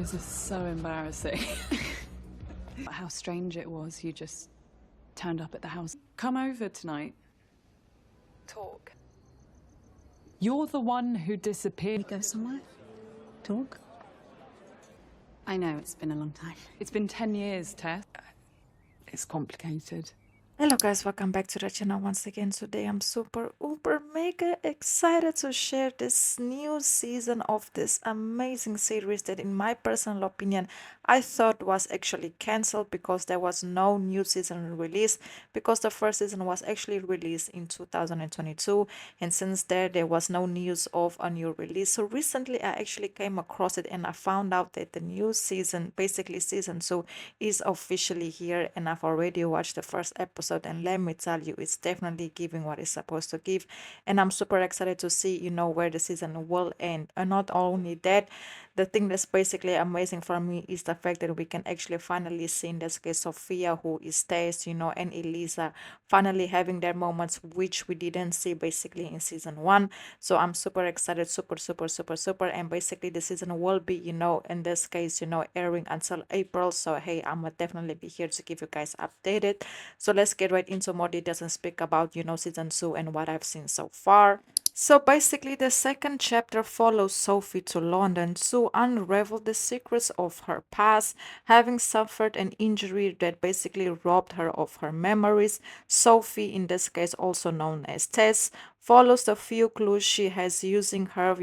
This is so embarrassing. How strange it was. You just turned up at the house. Come over tonight. Talk. You're the one who disappeared. We go somewhere? Talk? I know, it's been a long time. It's been 10 years, Tess. It's complicated. Hello guys, welcome back to the channel once again. Today I'm super uber mega excited to share this new season of this amazing series that in my personal opinion I thought was actually cancelled because there was no new season released, because the first season was actually released in 2022 and since there was no news of a new release. So recently I actually came across it and I found out that the new season, basically season 2, is officially here and I've already watched the first episode, and let me tell you, it's definitely giving what it's supposed to give, and I'm super excited to see where the season will end. And not only that, the thing that's basically amazing for me is the fact that we can actually finally see in this case Sophia, who is Tess, and Eliza finally having their moments, which we didn't see basically in season 1. So I'm super excited, super, and basically the season will be in this case airing until April. So hey, I'm gonna definitely be here to give you guys updated. So let's get right into more details and speak about season 2 and what I've seen so far. So basically, the second chapter follows Sophie to London to unravel the secrets of her past, having suffered an injury that basically robbed her of her memories. Sophie, in this case also known as Tess, follows the few clues she has using her,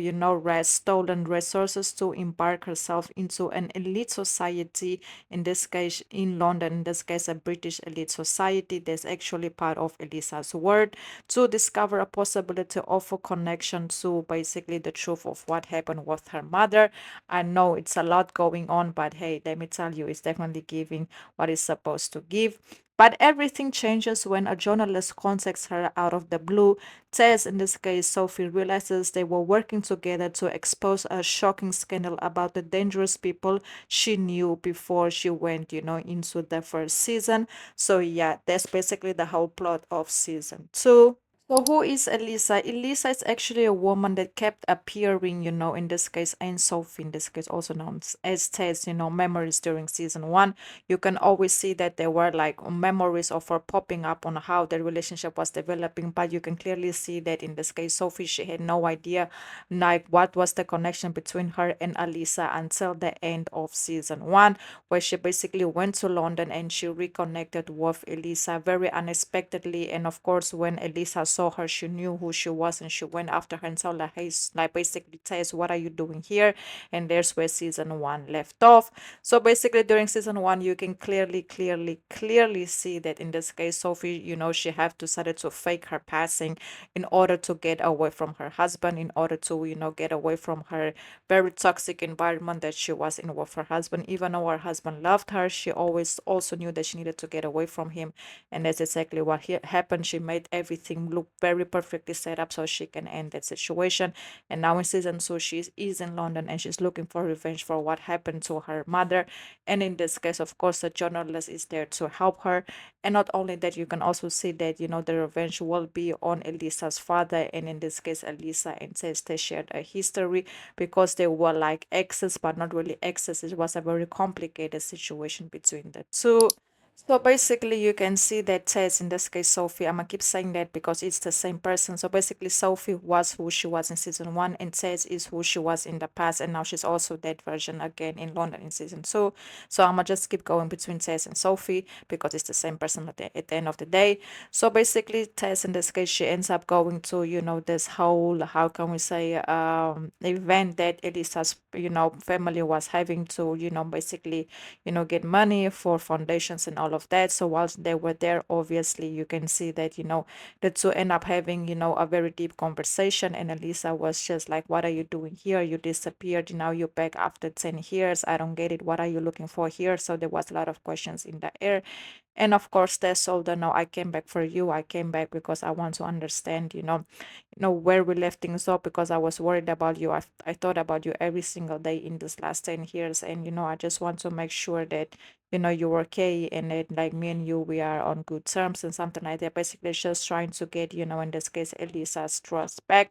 stolen resources to embark herself into an elite society, in this case in London, in this case a British elite society that's actually part of Eliza's world, to discover a possibility of a connection to basically the truth of what happened with her mother. I know it's a lot going on, but hey, let me tell you, it's definitely giving what it's supposed to give. But everything changes when a journalist contacts her out of the blue. Tess, in this case Sophie, realizes they were working together to expose a shocking scandal about the dangerous people she knew before she went, into the first season. So yeah, that's basically the whole plot of season 2. So who is Eliza? Eliza is actually a woman that kept appearing, in this case, and Sophie, in this case, also known as Tess, memories during season 1. You can always see that there were like memories of her popping up on how the relationship was developing, but you can clearly see that in this case, Sophie, she had no idea like what was the connection between her and Eliza until the end of season 1, where she basically went to London and she reconnected with Eliza very unexpectedly. And of course, when Eliza saw her, she knew who she was and she went after her and told her, hey, like basically Tess, what are you doing here? And there's where season 1 left off. So basically during season 1, you can clearly see that in this case, Sophie, she have decided to fake her passing in order to get away from her husband, in order to, get away from her very toxic environment that she was in with her husband. Even though her husband loved her, she always also knew that she needed to get away from him, and that's exactly what happened. She made everything look very perfectly set up so she can end that situation. And now in season 2, she is in London and she's looking for revenge for what happened to her mother, and in this case, of course, the journalist is there to help her. And not only that, you can also see that the revenge will be on Eliza's father, and in this case Eliza and Tess, they shared a history because they were like exes but not really exes. It was a very complicated situation between the two. So basically, you can see that Tess, in this case Sophie, I'm gonna keep saying that because it's the same person. So basically, Sophie was who she was in season 1, and Tess is who she was in the past, and now she's also that version again in London in season 2. So I'm gonna just keep going between Tess and Sophie because it's the same person at the end of the day. So basically, Tess, in this case, she ends up going to this whole, how can we say, event that Elisa's family was having to basically get money for foundations and all of that. So whilst they were there, obviously you can see that the two end up having a very deep conversation, and Eliza was just like, what are you doing here? You disappeared, now you're back after 10 years. I don't get it. What are you looking for here? So there was a lot of questions in the air. And of course, Tess told her, no, I came back for you. I came back because I want to understand, where we left things up, because I was worried about you. I thought about you every single day in this last 10 years. And, I just want to make sure that, you're okay, and that like me and you, we are on good terms and something like that. Basically, just trying to get, in this case, Elisa's trust back.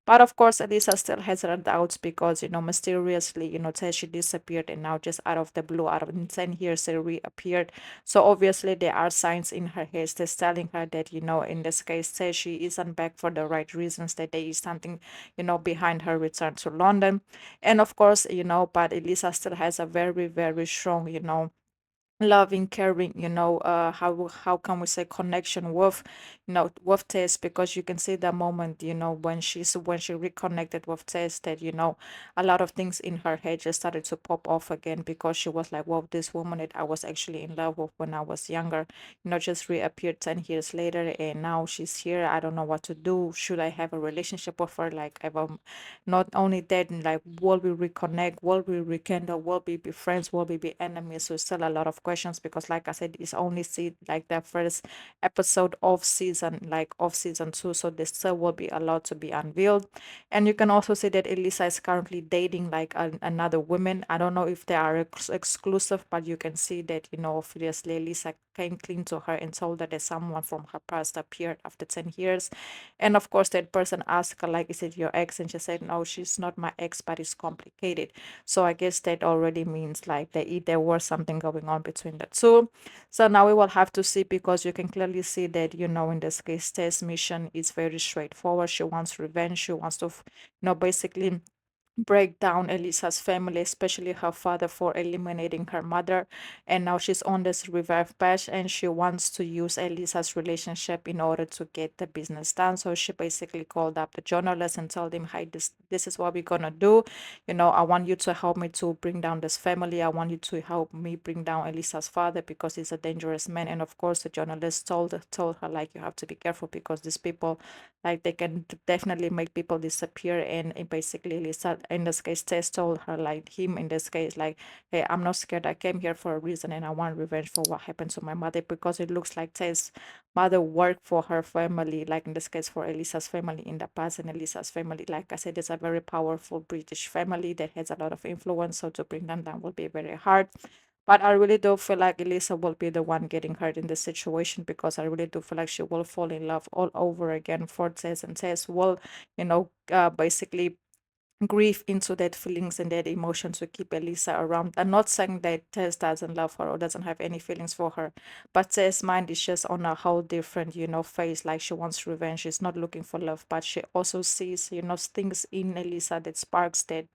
But of course, Elisa still has her doubts because, mysteriously, Tess, she disappeared and now just out of the blue, out of in 10 years, she reappeared. So obviously there are signs in her head that's telling her that, in this case, Tess, she isn't back for the right reasons, that there is something, behind her return to London. And of course, but Elisa still has a very, very strong, loving, caring, how can we say, connection with, with Tess, because you can see the moment, when she reconnected with Tess, that, a lot of things in her head just started to pop off again, because she was like, well, this woman that I was actually in love with when I was younger, just reappeared 10 years later, and now she's here. I don't know what to do. Should I have a relationship with her? Like, not only that, like, will we reconnect? Will we rekindle? Will we be friends? Will we be enemies? So still a lot of questions, because like I said, it's only see like the first episode of season 2. So there still will be a lot to be unveiled. And you can also see that Elisa is currently dating like another woman. I don't know if they are exclusive, but you can see that, obviously Elisa came clean to her and told her that someone from her past appeared after 10 years. And of course, that person asked her, like, is it your ex? And she said, no, she's not my ex, but it's complicated. So I guess that already means like there was something going on between the two. So now we will have to see, because you can clearly see that, in this case, Tess' mission is very straightforward. She wants revenge. She wants to, basically break down Elisa's family, especially her father, for eliminating her mother. And now she's on this revive path, and she wants to use Elisa's relationship in order to get the business done. So she basically called up the journalist and told him, hey, this is what we're gonna do. I want you to help me to bring down this family. I want you to help me bring down Elisa's father, because he's a dangerous man. And of course, the journalist told her, like, you have to be careful, because these people, like, they can definitely make people disappear. And basically Lisa, in this case, Tess told her, like, him in this case, like, hey, I'm not scared. I came here for a reason, and I want revenge for what happened to my mother, because it looks like Tess' mother worked for her family, like in this case for Elisa's family in the past. And Elisa's family, like I said, is a very powerful British family that has a lot of influence, so to bring them down will be very hard. But I really do feel like Elisa will be the one getting hurt in this situation, because I really do feel like she will fall in love all over again for Tess, and Tess will, basically grief into that feelings and that emotion to keep Elisa around. I'm not saying that Tess doesn't love her or doesn't have any feelings for her, but Tess' mind is just on a whole different, phase. Like, she wants revenge. She's not looking for love, but she also sees, things in Elisa that sparks that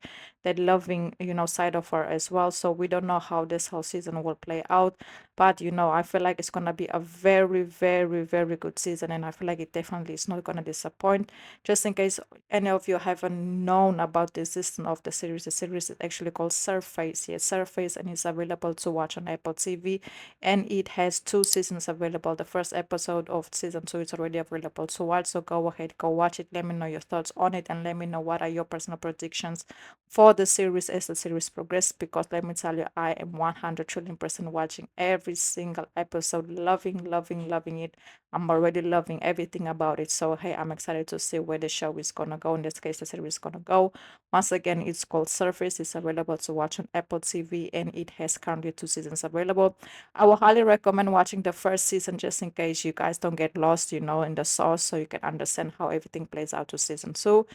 loving, side of her as well. So we don't know how this whole season will play out, but I feel like it's gonna be a very, very, very good season, and I feel like it definitely is not gonna disappoint. Just in case any of you haven't known about the existence of the series is actually called Surface. Yes, Surface, and it's available to watch on Apple TV. And it has 2 seasons available. The first episode of season 2 is already available to watch. So go ahead, go watch it. Let me know your thoughts on it, and let me know what are your personal predictions for the series as the series progresses. Because let me tell you, I am 100 trillion percent watching every single episode, loving, loving, loving it. I'm already loving everything about it. So hey, I'm excited to see where the show is gonna go. In this case, the series is gonna go. Once again, it's called Surface. It's available to watch on Apple TV, and it has currently 2 seasons available. I will highly recommend watching the first season, just in case you guys don't get lost, in the sauce, so you can understand how everything plays out to season 2.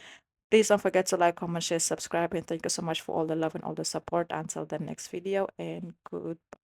Please don't forget to like, comment, share, subscribe, and thank you so much for all the love and all the support. Until the next video, and goodbye.